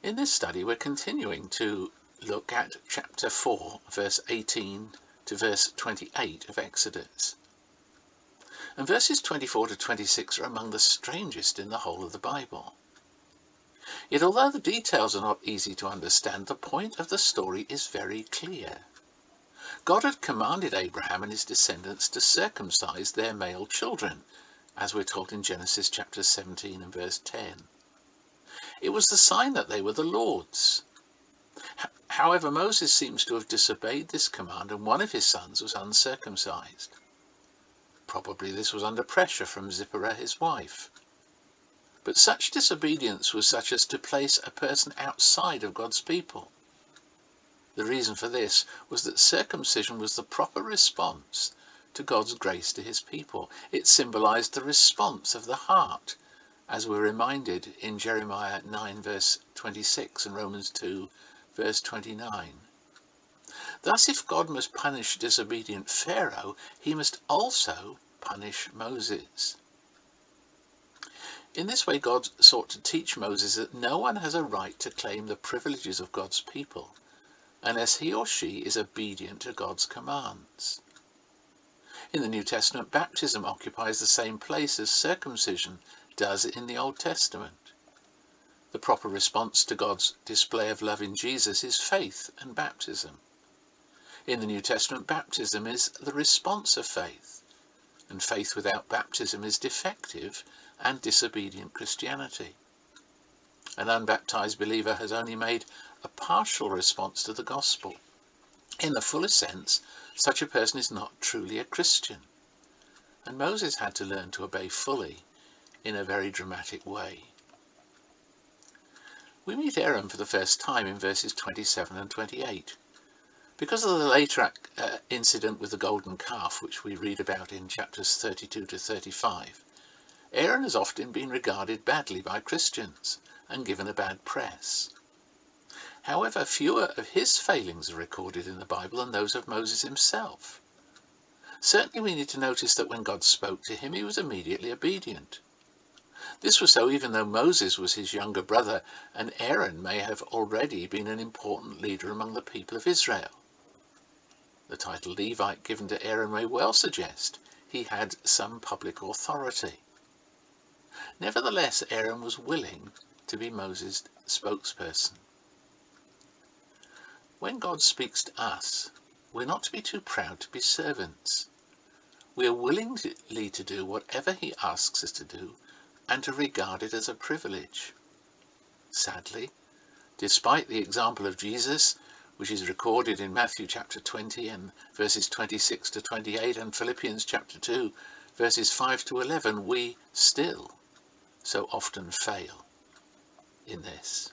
In this study, we're continuing to look at chapter 4, verse 18 to verse 28 of Exodus. And verses 24 to 26 are among the strangest in the whole of the Bible. Yet although the details are not easy to understand, the point of the story is very clear. God had commanded Abraham and his descendants to circumcise their male children, as we're told in Genesis chapter 17 and verse 10. It was the sign that they were the Lord's. However, Moses seems to have disobeyed this command, and one of his sons was uncircumcised. Probably this was under pressure from Zipporah, his wife. But such disobedience was such as to place a person outside of God's people. The reason for this was that circumcision was the proper response to God's grace to his people. It symbolized the response of the heart, as we're reminded in Jeremiah 9 verse 26 and Romans 2 verse 29. Thus, if God must punish disobedient Pharaoh, he must also punish Moses. In this way, God sought to teach Moses that no one has a right to claim the privileges of God's people unless he or she is obedient to God's commands. In the New Testament, baptism occupies the same place as circumcision does in the Old Testament. The proper response to God's display of love in Jesus is faith and baptism. In the New Testament, baptism is the response of faith, and faith without baptism is defective and disobedient Christianity. An unbaptized believer has only made a partial response to the gospel. In the fullest sense, such a person is not truly a Christian, and Moses had to learn to obey fully in a very dramatic way. We meet Aaron for the first time in verses 27 and 28. Because of the later incident with the golden calf, which we read about in chapters 32 to 35, Aaron has often been regarded badly by Christians and given a bad press. However, fewer of his failings are recorded in the Bible than those of Moses himself. Certainly we need to notice that when God spoke to him, he was immediately obedient. This was so even though Moses was his younger brother, and Aaron may have already been an important leader among the people of Israel. The title Levite given to Aaron may well suggest he had some public authority. Nevertheless, Aaron was willing to be Moses' spokesperson. When God speaks to us, we're not to be too proud to be servants. We are willingly to do whatever he asks us to do, and to regard it as a privilege. Sadly, despite the example of Jesus, which is recorded in Matthew chapter 20 and verses 26 to 28 and Philippians chapter 2 verses 5 to 11, we still so often fail in this.